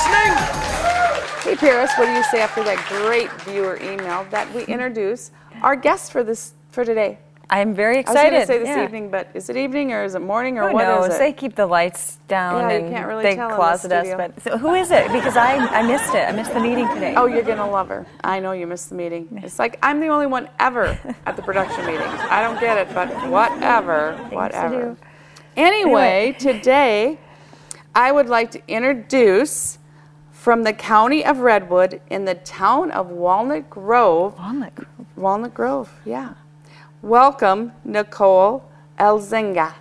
listening? Hey, Paris, what do you say after that great viewer email that we introduce our guest for today? I'm very I excited. was going to say this evening, but is it evening or is it morning or Who what knows? is it? They keep the lights down Yeah, you and can't really they tell in the closet us. studio. But so who is it? Because I missed it. I missed the meeting today. Oh, you're going to love her. I know you missed the meeting. It's like I'm the only one ever at the production meetings. I don't get it, but whatever, whatever. Anyway, today I would like to introduce from the county of Redwood in the town of Walnut Grove. Walnut Grove, yeah. Welcome, Nicole Elzenga.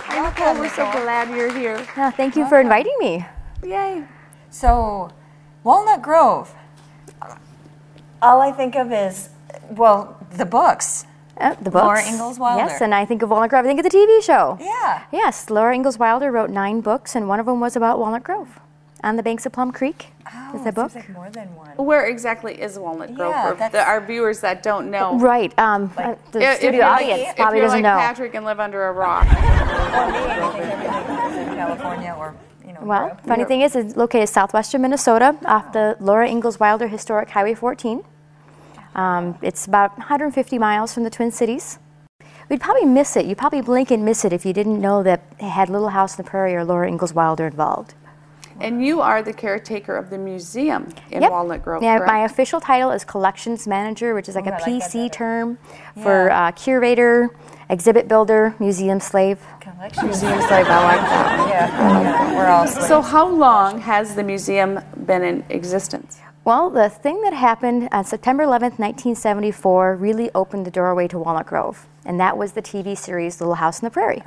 Hi, Nicole. We're so glad you're here. Thank you for inviting me. Yay. So, Walnut Grove. All I think of is, well, the books. The books. Laura Ingalls Wilder. Yes, and I think of Walnut Grove. I think of the TV show. Yeah. Yes, Laura Ingalls Wilder wrote 9 books, and one of them was about Walnut Grove on the banks of Plum Creek. Oh, is the book. seems like more than one. Where exactly is Walnut Grove Yeah, for our viewers that don't know? Right. The studio audience probably doesn't know. If you're like Patrick and live under a rock. Or me, I think everything is in California or, Well, Europe. funny thing is, it's located southwestern Minnesota off the Laura Ingalls Wilder Historic Highway 14. It's about 150 miles from the Twin Cities. We'd probably miss it. You'd probably blink and miss it if you didn't know that it had Little House on the Prairie or Laura Ingalls Wilder involved. And you are the caretaker of the museum in Walnut Grove, Yeah, correct? my official title is collections manager, which is like a PC term for curator, exhibit builder, museum slave. Museum slave, I like that. Yeah, we're all slaves. So how long has the museum been in existence? Well, the thing that happened on September 11th, 1974 really opened the doorway to Walnut Grove, and that was the TV series Little House on the Prairie.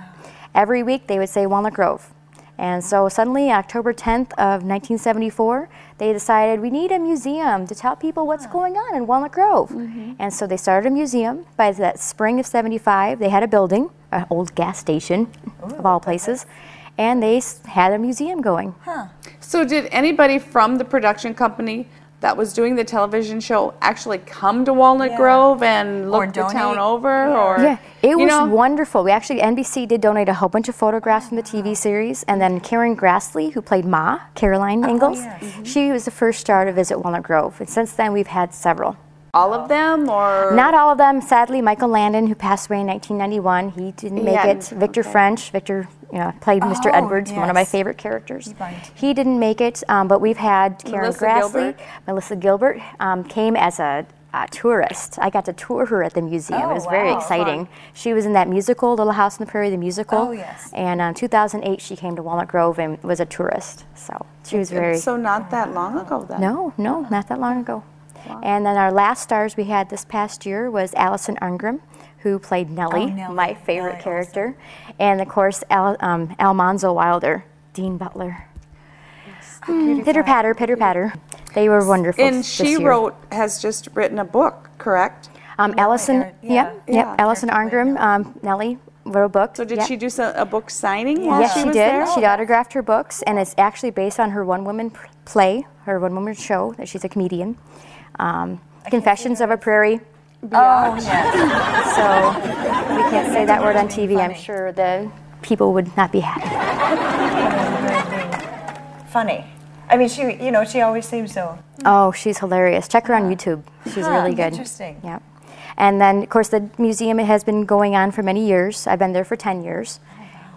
Every week they would say Walnut Grove. And so suddenly, October 10th of 1974, they decided we need a museum to tell people what's going on in Walnut Grove. And so they started a museum. By that spring of 75, they had a building, an old gas station of all places, and they had a museum going. So did anybody from the production company that was doing the television show actually come to Walnut Grove and look the town over? Yeah, it was wonderful. We actually, NBC did donate a whole bunch of photographs from the TV series, and then Karen Grassley, who played Ma, Caroline Ingalls, she was the first star to visit Walnut Grove, and since then we've had several. All of them, or? Not all of them. Sadly, Michael Landon, who passed away in 1991, he didn't make it. Victor French, Victor played Mr. Edwards, one of my favorite characters. He didn't make it, but we've had Karen Grassley, Melissa Gilbert came as a tourist. I got to tour her at the museum. It was very exciting. She was in that musical, Little House on the Prairie, the musical. And in 2008, she came to Walnut Grove and was a tourist. So she was very... So not that long ago then? No, not that long ago. Wow. And then our last stars we had this past year was Allison Arngrim, who played Nellie, my favorite character, and of course Almanzo Wilder, Dean Butler. Pitter patter, pitter patter. They were wonderful. And she has just written a book, correct? Allison, Allison Arngrim, Nellie wrote a book. So did she do a book signing? Yes, she did. There? She autographed her books, and it's actually based on her one-woman play, her one-woman show. That she's a comedian. Confessions of a Prairie. Oh, yes. So we can't say that word on TV. I'm sure the people would not be happy. Funny. I mean, she always seems so. Oh, she's hilarious. Check her on YouTube. She's really good. Interesting. Yeah. And then, of course, the museum has been going on for many years. I've been there for 10 years.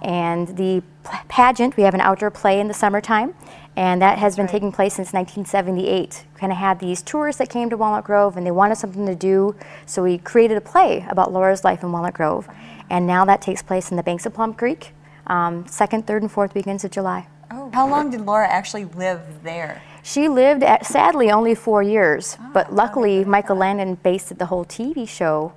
And the pageant, we have an outdoor play in the summertime, and that has been taking place since 1978. We kind of had these tourists that came to Walnut Grove, and they wanted something to do, so we created a play about Laura's life in Walnut Grove. And now that takes place in the banks of Plum Creek, 2nd, 3rd, and 4th weekends of July. Oh. How long did Laura actually live there? She lived, sadly, only 4 years, but luckily Michael Landon based the whole TV show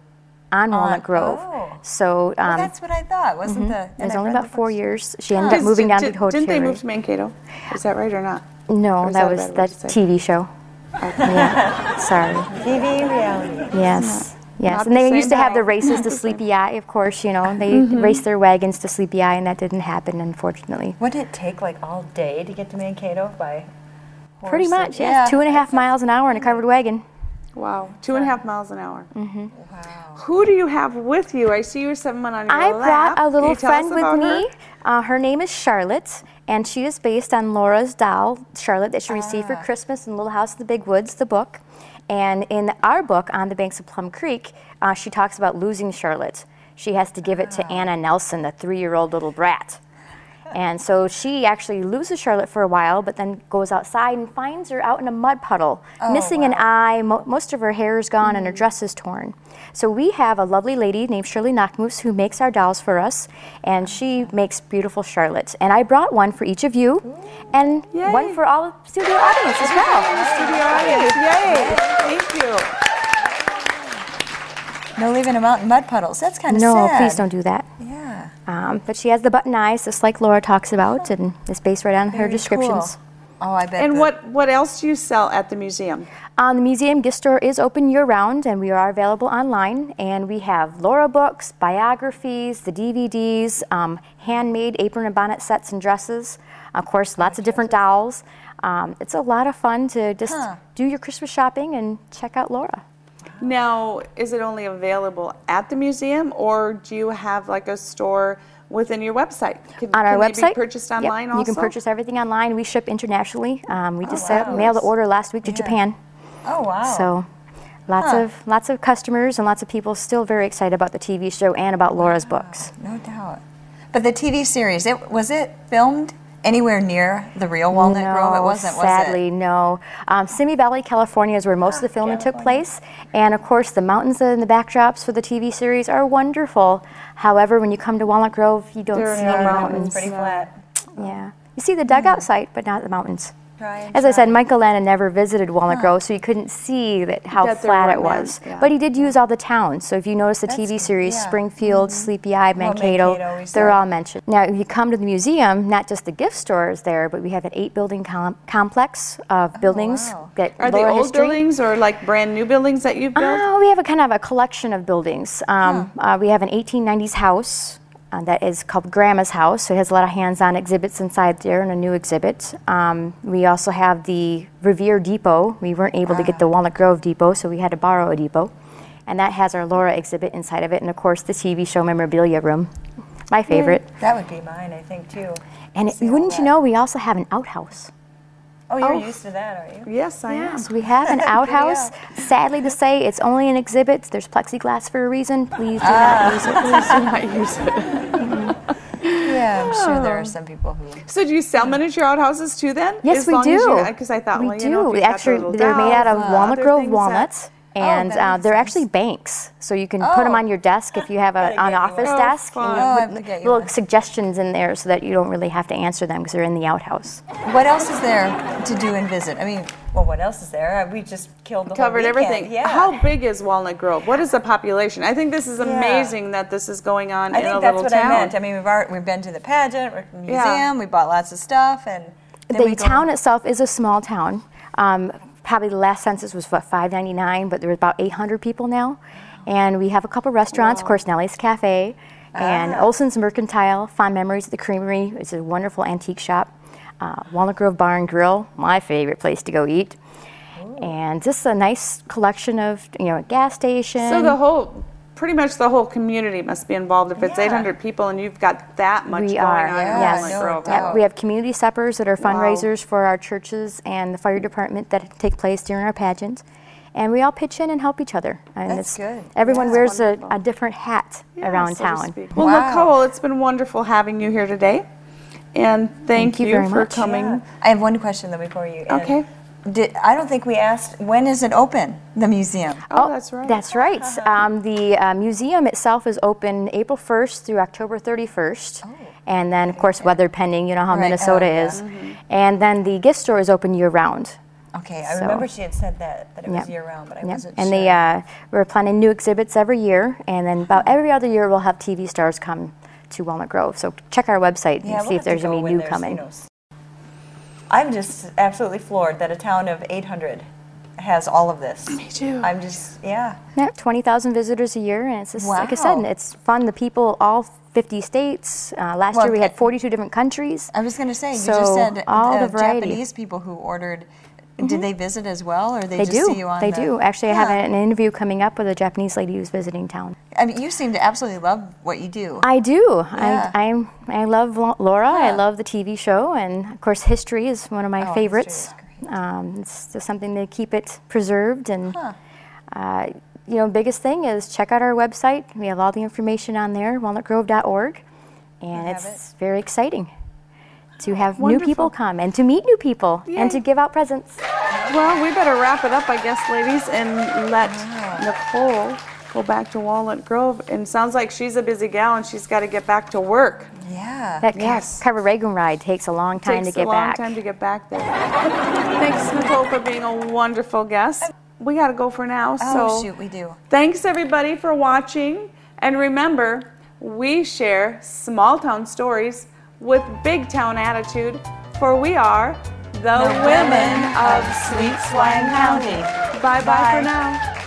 on Walnut Grove. So well, that's what I thought, wasn't the... It was only about 4 years. She ended up moving down to Hotel. Didn't they move to Mankato? Is that right or not? No, that was that TV show. Yeah, sorry. TV reality. Yes. Yes, and they used to have the races to Sleepy Eye, of course, they raced their wagons to Sleepy Eye, and that didn't happen, unfortunately. Wouldn't it take like all day to get to Mankato by horse? Pretty much, yes. 2.5 miles an hour in a covered wagon. Wow, 2.5 miles an hour. Wow. Who do you have with you? I see you have someone on your I lap. brought a little Can you tell us friend with about me. her? Her name is Charlotte, and she is based on Laura's doll, Charlotte, that she received for Christmas in Little House in the Big Woods, the book. And in our book, On the Banks of Plum Creek, she talks about losing Charlotte. She has to give it to Anna Nelson, the 3-year-old little brat. And so she actually loses Charlotte for a while, but then goes outside and finds her out in a mud puddle, missing an eye. Most of her hair is gone and her dress is torn. So we have a lovely lady named Shirley Knockmoose who makes our dolls for us, and she makes beautiful Charlotte. And I brought one for each of you, and one for all the studio audience as well. Studio audience, yay! Thank you. No leaving them out in mud puddles. That's kind of sad. No, please don't do that. Yeah. But she has the button eyes, just like Laura talks about, and it's based right on her descriptions. Cool. Oh, I bet. And what else do you sell at the museum? The museum gift store is open year-round, and we are available online. And we have Laura books, biographies, the DVDs, handmade apron and bonnet sets and dresses. Of course, lots of different dolls. It's a lot of fun to just do your Christmas shopping and check out Laura. Now, is it only available at the museum, or do you have like a store within your website? On our website, they be purchased online also? You can purchase everything online. We ship internationally. We just mailed the order last week to Japan. Oh, wow. So lots of customers and lots of people still very excited about the TV show and about Laura's books. No doubt. But the TV series, was it filmed anywhere near the real Walnut Grove? It wasn't, was it? Sadly, no. Simi Valley, California is where most of the filming took place. And of course, the mountains and the backdrops for the TV series are wonderful. However, when you come to Walnut Grove, you don't see any mountains. It's pretty flat. Yeah. You see the dugout site, but not the mountains. Try. As I said, Michael Lana never visited Walnut Grove, so he couldn't see how flat it was. But he did use all the towns. So if you notice the TV series, Springfield, Sleepy Eye, Mankato, they're all mentioned. Now, if you come to the museum, not just the gift store is there, but we have an 8-building complex of buildings. That Are they old buildings or like brand new buildings that you've built? We have a kind of a collection of buildings. We have an 1890s house. That is called Grandma's House. So it has a lot of hands-on exhibits inside there and a new exhibit. We also have the Revere Depot. We weren't able to get the Walnut Grove Depot, so we had to borrow a depot. And that has our Laura exhibit inside of it. And of course, the TV show memorabilia room, my favorite. That would be mine, I think, too. And wouldn't you know, we also have an outhouse. Oh, you're used to that, aren't you? Yes, I am. Yes, we have an outhouse. Sadly to say, it's only an exhibit. There's plexiglass for a reason. Please do not use it. Please do not use it. Yeah, I'm sure there are some people who... So do you sell miniature outhouses too then? Yes, we do. Because I thought, we well, do. you know, if you've got the little They're made out of dolls, Walnut other Grove things walnuts. And they're actually banks, so you can put them on your desk if you have an office desk. And you put little suggestions in there so that you don't really have to answer them because they're in the outhouse. What else is there to do and visit? I mean, well, what else is there? We just killed the covered whole weekend. everything. How big is Walnut Grove? What is the population? I think this is amazing that this is going on in a little town. I think that's what I meant. I mean, we've been to the pageant, we're in the museum, we bought lots of stuff, and the town itself is a small town. Probably the last census was, 599, but there was about 800 people now. And we have a couple restaurants, of course, Nellie's Cafe, and Olson's Mercantile, Fond Memories at the Creamery. It's a wonderful antique shop. Walnut Grove Bar and Grill, my favorite place to go eat. And just a nice collection of, a gas station. So pretty much the whole community must be involved if it's 800 people and you've got that much going on in Walnut Grove. Yeah, we have community suppers that are fundraisers for our churches and the fire department that take place during our pageant. And we all pitch in and help each other. And that's good. Everyone wears a different hat around town. Well, Nicole, it's been wonderful having you here today. And thank you very for much. coming. Yeah. I have one question, though, before you end. Okay. I don't think we asked, when is it open, the museum? Oh, that's right. That's right. The museum itself is open April 1st through October 31st. And then, of course, weather pending, you know how Minnesota is. And then the gift store is open year-round. Okay, I remember she had said that it was year-round, but I wasn't sure. And we're planning new exhibits every year, and then about every other year we'll have TV stars come to Walnut Grove. So check our website and see if there's any new coming. I'm just absolutely floored that a town of 800 has all of this. Me too. I'm just, Yeah, 20,000 visitors a year, and it's just, like I said, it's fun. The people, all 50 states. Last year we had 42 different countries. I was going to say, you just said all the variety. Japanese people who ordered Did they visit as well, or they just do. see you on They the... do. Actually, I have an interview coming up with a Japanese lady who's visiting town. I mean, you seem to absolutely love what you do. I do. Yeah. I love Laura. I Yeah. love the TV show, and of course, history is one of my favorites. History is great. It's just something to keep it preserved. And you know, biggest thing is check out our website. We have all the information on there, walnutgrove.org, and it's very exciting to have new people come and to meet new people and to give out presents. Well, we better wrap it up, I guess, ladies, and let Nicole go back to Walnut Grove. And sounds like she's a busy gal and she's got to get back to work. Yeah. That covered wagon ride takes a long time to get back. Takes a long time to get back there. Thanks, Nicole, for being a wonderful guest. We got to go for now. Oh, shoot, we do. Thanks, everybody, for watching. And remember, we share small town stories with big town attitude, for we are the women of Sweet Swine County. Bye-bye for now.